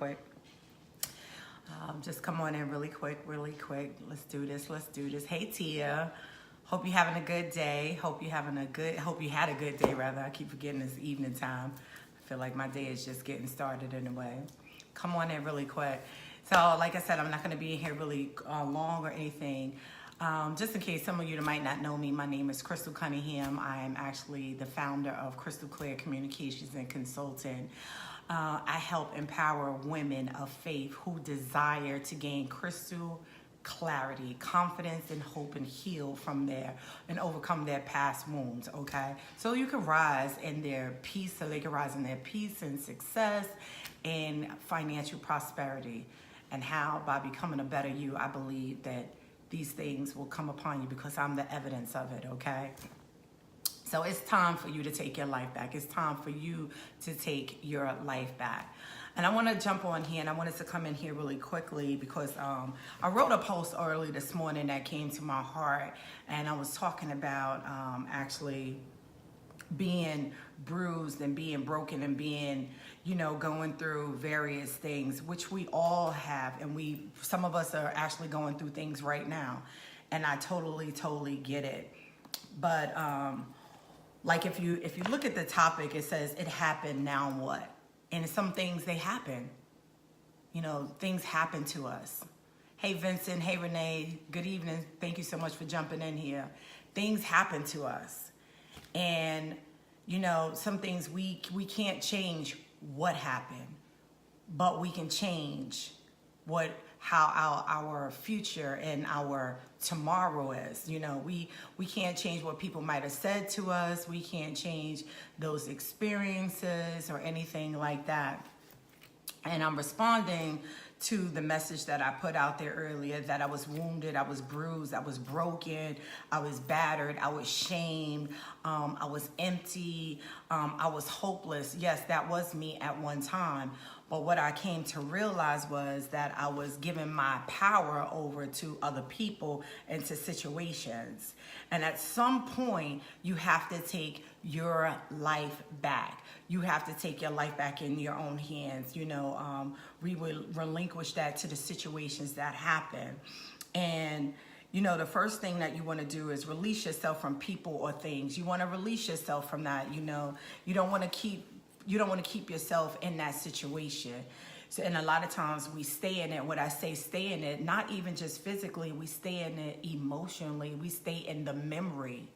quick. Just come on in really quick, really quick. Let's do this, let's do this. Hey Tia, hope you're having a good day. Hope you had a good day rather. I keep forgetting it's evening time. I feel like my day is just getting started in a way. Come on in really quick. So like I said, I'm not gonna be in here really long or anything. Just in case some of you might not know me, my name is Crystal Cunningham. I am actually the founder of Crystal Clear Communications and Consulting. I help empower women of faith who desire to gain crystal clarity, confidence, and hope, and heal from and overcome their past wounds, okay? So you can rise in their peace, so they can rise in their peace and success and financial prosperity. And how? By becoming a better you, I believe that these things will come upon you because I'm the evidence of it, okay? So it's time for you to take your life back. It's time for you to take your life back. And I want to jump on here, and I wanted to come in here really quickly because I wrote a post early this morning that came to my heart, and I was talking about actually being bruised and being broken and being, going through various things, which we all have, and some of us are actually going through things right now, and I totally get it. But like if you look at the topic, it says it happened, now what? And some things, they happen. Things happen to us. Hey Vincent, hey Renee, good evening. Thank you so much for jumping in here. Things happen to us. And some things we can't change what happened, but we can change how our future and our tomorrow is. We can't change what people might have said to us. We can't change those experiences or anything like that. And I'm responding to the message that I put out there earlier, that I was wounded, I was bruised, I was broken, I was battered, I was shamed, I was empty, I was hopeless. Yes, that was me at one time. But what I came to realize was that I was giving my power over to other people and to situations. And at some point, you have to take your life back. You have to take your life back in your own hands. We will relinquish that to the situations that happen. And the first thing that you want to do is release yourself from people or things. You want to release yourself from that. You don't want to keep yourself in that situation. So, and a lot of times we stay in it. When I say stay in it, not even just physically, we stay in it emotionally. We stay in the memory.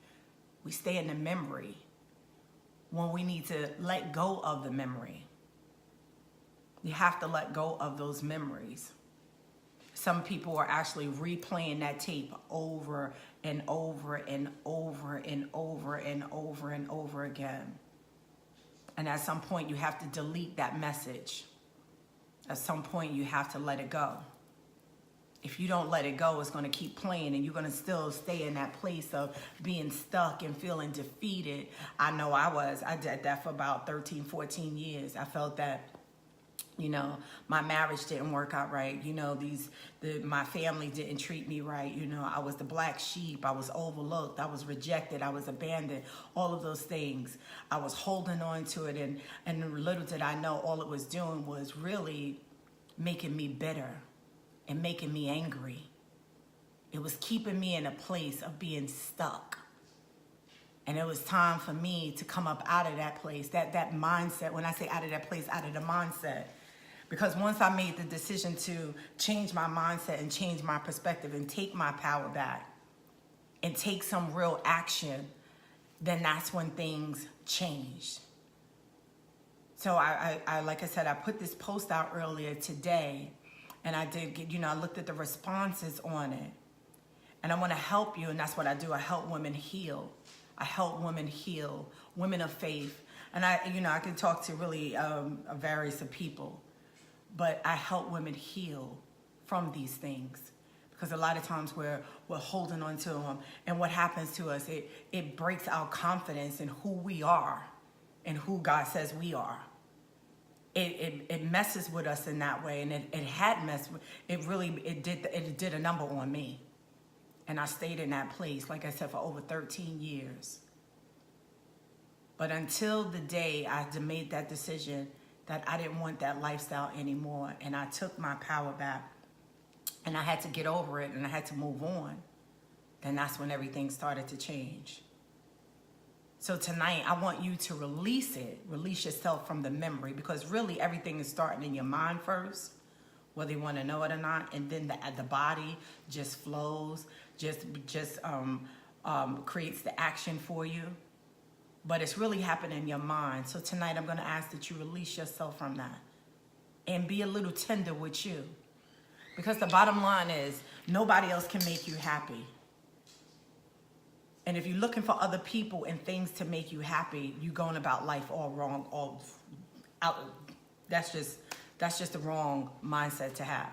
We stay in the memory when we need to let go of the memory. You have to let go of those memories. Some people are actually replaying that tape over and over and over and over and over and over again. And at some point, you have to delete that message. At some point, you have to let it go. If you don't let it go, it's going to keep playing, and you're going to still stay in that place of being stuck and feeling defeated. I know I did that for about 13, 14 years. I felt that, my marriage didn't work out right. My family didn't treat me right. I was the black sheep. I was overlooked. I was rejected. I was abandoned. All of those things. I was holding on to it. And little did I know, all it was doing was really making me bitter and making me angry. It was keeping me in a place of being stuck. And it was time for me to come up out of that place, that mindset. When I say out of that place, out of the mindset. Because once I made the decision to change my mindset and change my perspective and take my power back and take some real action, then that's when things changed. So I like I said, I put this post out earlier today, and I did get, I looked at the responses on it. And I want to help you, and that's what I do. I help women heal. I help women heal, women of faith. And I can talk to really various of people. But I help women heal from these things, because a lot of times we're holding on to them, and what happens to us, it breaks our confidence in who we are and who God says we are. It messes with us in that way, and it had messed with it did a number on me, and I stayed in that place, like I said, for over 13 years. But until the day I made that decision that I didn't want that lifestyle anymore, and I took my power back, and I had to get over it, and I had to move on, then that's when everything started to change. So tonight, I want you to release it. Release yourself from the memory, because really everything is starting in your mind first, whether you want to know it or not, and then the body just flows, just creates the action for you. But it's really happening in your mind. So tonight, I'm going to ask that you release yourself from that and be a little tender with you, because the bottom line is nobody else can make you happy. And if you're looking for other people and things to make you happy, you're going about life all wrong. That's just the wrong mindset to have.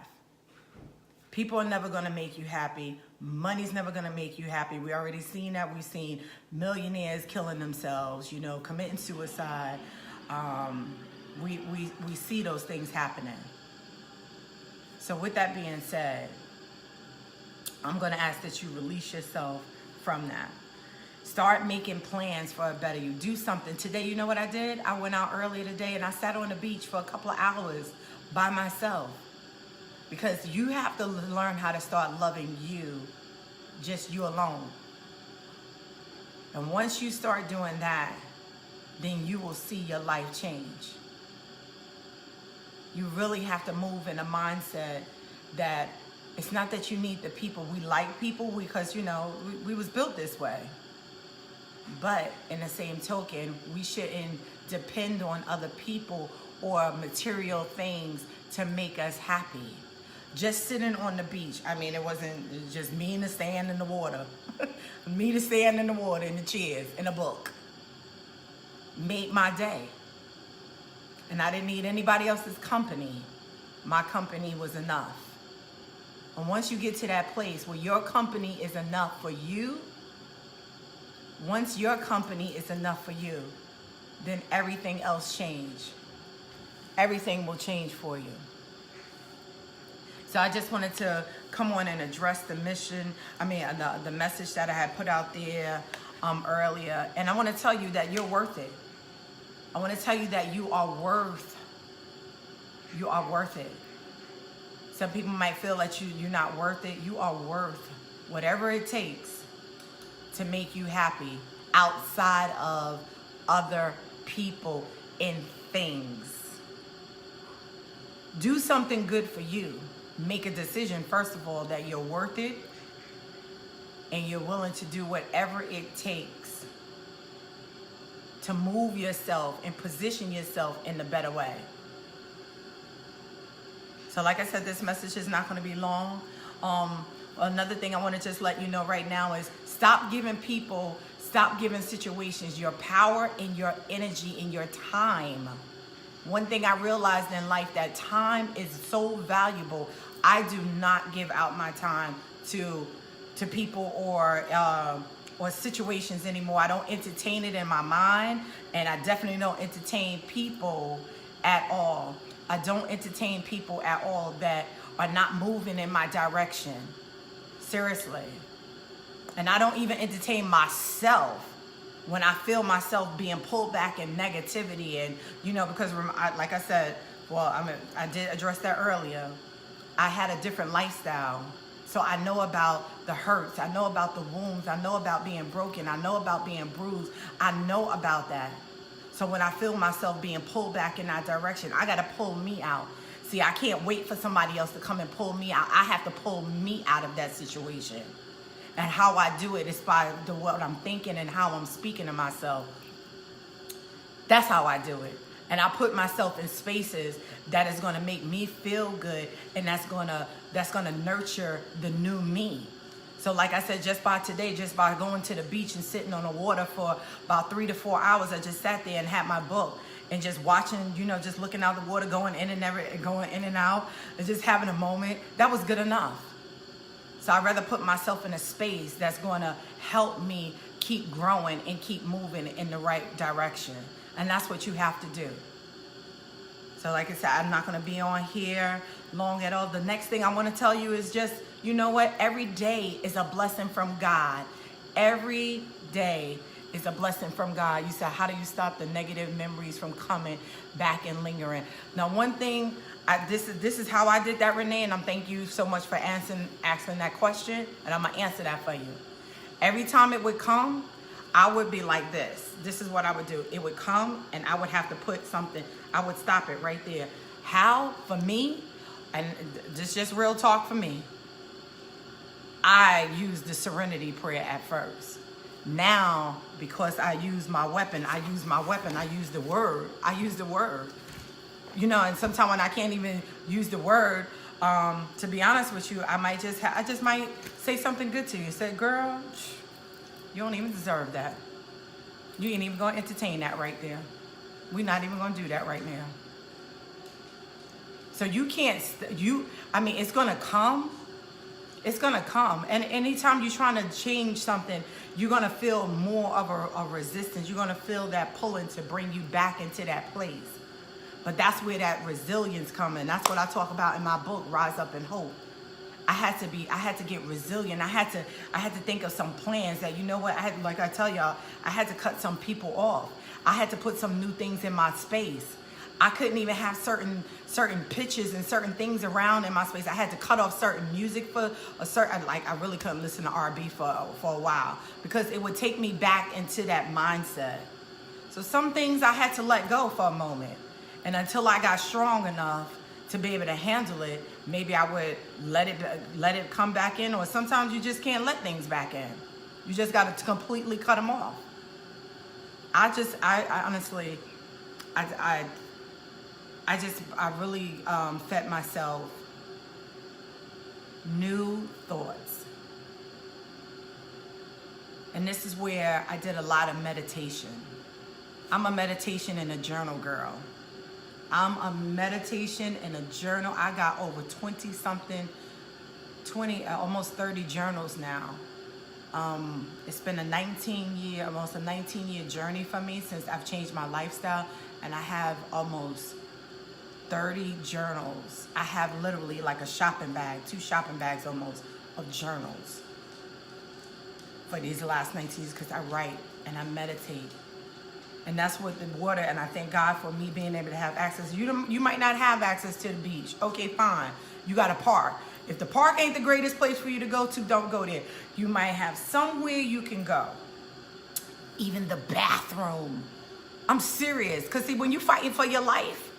People are never going to make you happy. Money's never going to make you happy. We already seen that. We've seen millionaires killing themselves, committing suicide. We see those things happening. So with that being said, I'm going to ask that you release yourself from that. Start making plans for a better you. Do something. Today, you know what I did? I went out earlier today and I sat on the beach for a couple of hours by myself. Because you have to learn how to start loving you, just you alone. And once you start doing that, then you will see your life change. You really have to move in a mindset that it's not that you need the people. We like people because, we was built this way. But in the same token, we shouldn't depend on other people or material things to make us happy. Just sitting on the beach. It wasn't just me and the sand in the water. Me, the sand in the water, and the chairs, and a book. Made my day. And I didn't need anybody else's company. My company was enough. And once you get to that place where your company is enough for you, once your company is enough for you, then everything else change. Everything will change for you. So I just wanted to come on and address the mission, the message that I had put out there earlier. And I want to tell you that you're worth it. I want to tell you that you are worth it. Some people might feel that you're not worth it. You are worth whatever it takes to make you happy outside of other people and things. Do something good for you. Make a decision, first of all, that you're worth it and you're willing to do whatever it takes to move yourself and position yourself in a better way. So like I said, this message is not going to be long. Another thing I want to just let you know right now is stop giving situations your power and your energy and your time. One thing I realized in life, that time is so valuable. I do not give out my time to people or situations anymore. I don't entertain it in my mind, and I definitely don't entertain people at all. I don't entertain people at all that are not moving in my direction. Seriously. And I don't even entertain myself when I feel myself being pulled back in negativity. And, because like I said, I did address that earlier. I had a different lifestyle. So I know about the hurts. I know about the wounds. I know about being broken. I know about being bruised. I know about that. So when I feel myself being pulled back in that direction, I got to pull me out. See, I can't wait for somebody else to come and pull me out. I have to pull me out of that situation. And how I do it is by what I'm thinking and how I'm speaking to myself. That's how I do it. And I put myself in spaces that is going to make me feel good, and that's going to nurture the new me. So like I said, just by going to the beach and sitting on the water for about 3 to 4 hours, I just sat there and had my book and just watching, just looking out the water, going in and out, and just having a moment. That was good enough. So I'd rather put myself in a space that's going to help me keep growing and keep moving in the right direction. And that's what you have to do. So like I said, I'm not going to be on here long at all. The next thing I want to tell you is just, you know what? Every day is a blessing from God. Every day is a blessing from God. You said, how do you stop the negative memories from coming back and lingering? Now, one thing, this is how I did that, Renee, and I'm thank you so much for asking that question, and I'm gonna answer that for you. Every time it would come, I would be like this. This is what I would do. It would come, and I would have to put something. I would stop it right there. How, for me, and this just real talk for me, I used the serenity prayer at first. Now, because I use my weapon, I use the word. You know, and sometimes when I can't even use the word, to be honest with you, I just might say something good to you. Say, girl, you don't even deserve that. You ain't even gonna entertain that right there. We're not even gonna do that right now. So you can't, it's gonna come. It's gonna come. And anytime you're trying to change something, you're gonna feel more of a resistance. You're gonna feel that pulling to bring you back into that place. But that's where that resilience comes in. That's what I talk about in my book, Rise Up in Hope. I had to get resilient. I had to think of some plans that, you know what, like I tell y'all, I had to cut some people off. I had to put some new things in my space. I couldn't even have certain pitches and certain things around in my space. I had to cut off certain music for a certain, like I really couldn't listen to R&B for a while because it would take me back into that mindset. So some things I had to let go for a moment. And until I got strong enough to be able to handle it, maybe I would let it come back in, or sometimes you just can't let things back in. You just got to completely cut them off. I honestly, I really fed myself new thoughts. And this is where I did a lot of meditation. I'm a meditation and a journal girl. I'm a meditation and a journal. I got over almost 30 journals now. It's been almost a 19-year journey for me since I've changed my lifestyle, and I have almost 30 journals. I have literally like a shopping bag, 2 shopping bags almost of journals for these last 19 years because I write and I meditate. And that's what the water, and I thank God for me being able to have access. You might not have access to the beach. Okay, fine. You got a park. If the park ain't the greatest place for you to go to, don't go there. You might have somewhere you can go. Even the bathroom. I'm serious. Because see, when you're fighting for your life,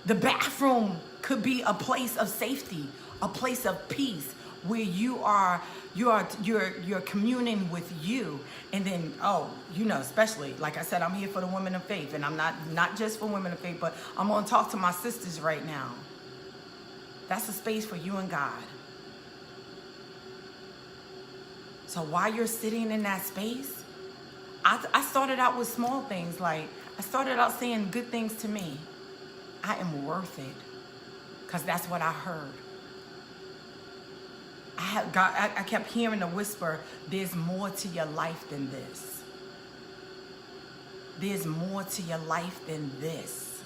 the bathroom could be a place of safety, a place of peace, where you're communing with you. And then, especially, like I said, I'm here for the women of faith, and I'm not just for women of faith, but I'm going to talk to my sisters right now. That's a space for you and God. So while you're sitting in that space, I started out with small things. Like, I started out saying good things to me. I am worth it. Because that's what I heard. I kept hearing the whisper, there's more to your life than this. There's more to your life than this.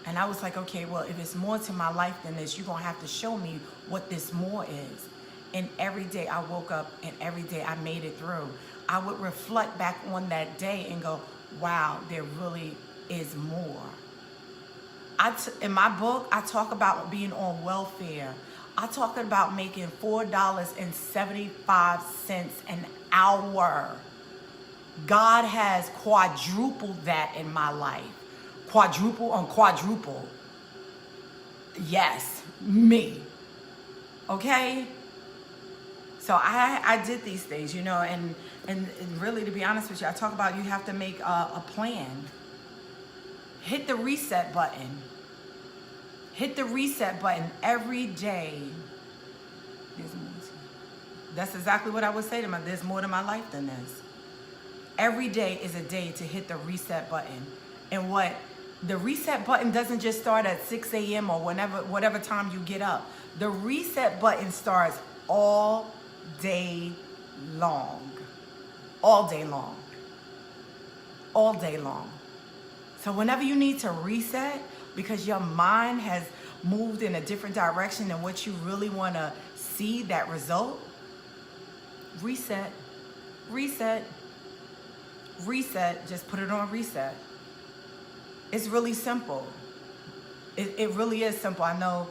And I was like, okay, well, if it's more to my life than this, you're going to have to show me what this more is. And every day I woke up and every day I made it through. I would reflect back on that day and go, wow, there really is more. In my book, I talk about being on welfare. I talk about making $4.75 an hour. God has quadrupled that in my life. Quadruple on quadruple. Yes, me. Okay? So I did these things, and really, to be honest with you, I talk about you have to make a plan. Hit the reset button. Hit the reset button every day. That's exactly what I would say to myself. There's more to my life than this. Every day is a day to hit the reset button. And the reset button doesn't just start at 6 a.m. or whatever time you get up. The reset button starts all day long. All day long. All day long. So whenever you need to reset, because your mind has moved in a different direction than what you really want to see that result, reset. reset, just put it on reset. It's really simple. It really is simple. I know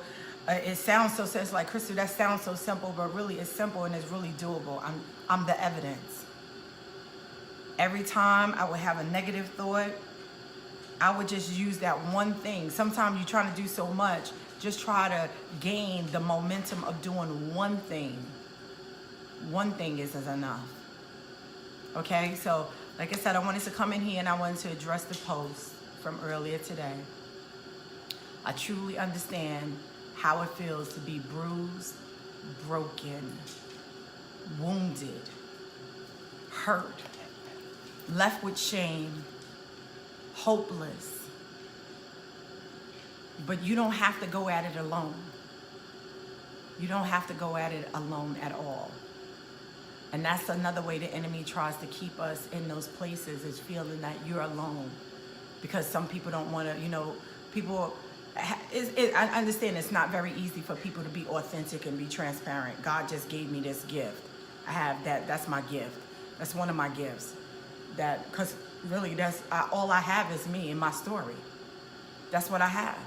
it sounds so simple. It's like, Crystal, that sounds so simple, but really it's simple and it's really doable. I'm the evidence. Every time I would have a negative thought, I would just use that one thing. Sometimes you're trying to do so much, just try to gain the momentum of doing one thing. One thing is enough. Okay, so like I said, I wanted to come in here and I wanted to address the post from earlier today. I truly understand how it feels to be bruised, broken, wounded, hurt, left with shame, hopeless. But you don't have to go at it alone. You don't have to go at it alone at all. And that's another way the enemy tries to keep us in those places, is feeling that you're alone. Because some people don't want to, people, I understand it's not very easy for people to be authentic and be transparent. God just gave me this gift. I have that. That's my gift. That's one of my gifts. Because really, all I have is me and my story. That's what I have.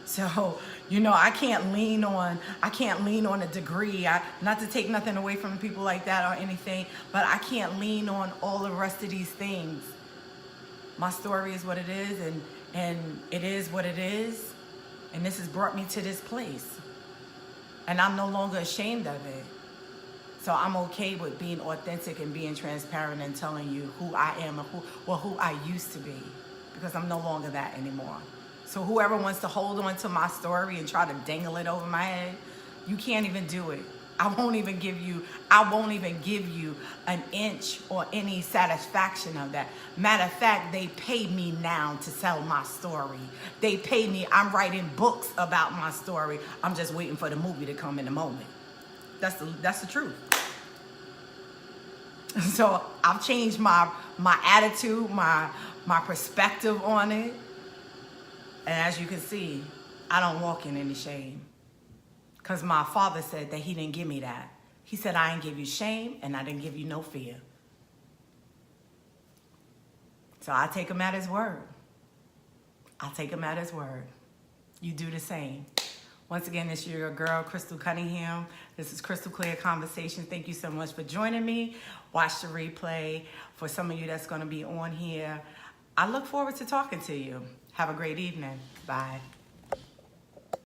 So, I can't lean on a degree. Not to take nothing away from people like that or anything, but I can't lean on all the rest of these things. My story is what it is, and it is what it is, and this has brought me to this place. And I'm no longer ashamed of it. So I'm okay with being authentic and being transparent and telling you who I am and who I used to be, because I'm no longer that anymore. So whoever wants to hold on to my story and try to dangle it over my head, you can't even do it. I won't even give you an inch or any satisfaction of that. Matter of fact, they pay me now to sell my story. They pay me. I'm writing books about my story. I'm just waiting for the movie to come in a moment. That's the truth. So I've changed my attitude, my perspective on it. And as you can see, I don't walk in any shame. Because my father said that he didn't give me that. He said, I didn't give you shame and I didn't give you no fear. So I take him at his word. I'll take him at his word. You do the same. Once again, this is your girl, Crystal Cunningham. This is Crystal Clear Conversation. Thank you so much for joining me. Watch the replay. For some of you that's going to be on here, I look forward to talking to you. Have a great evening. Bye.